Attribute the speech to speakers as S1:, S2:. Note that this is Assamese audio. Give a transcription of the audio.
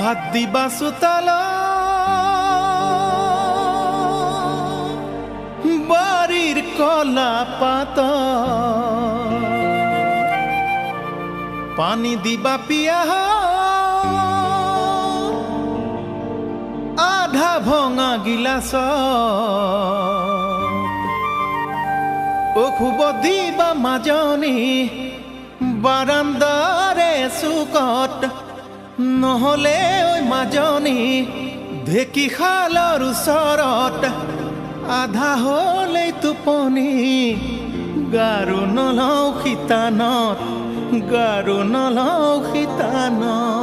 S1: ভাত দিবা চোতাল বাড়ির কলা পাত পানি দিবা পিয়া আধা ভঙা গিলাস অশুভ দিবা মাজনী বাৰান্দাৰে চুকত নহলে ঐ মাজনী ঢেঁকী শালৰ ওচৰত আধা হলেই টোপনি গাৰো নলওঁ শীতানত গাৰো নলওঁ শীতানত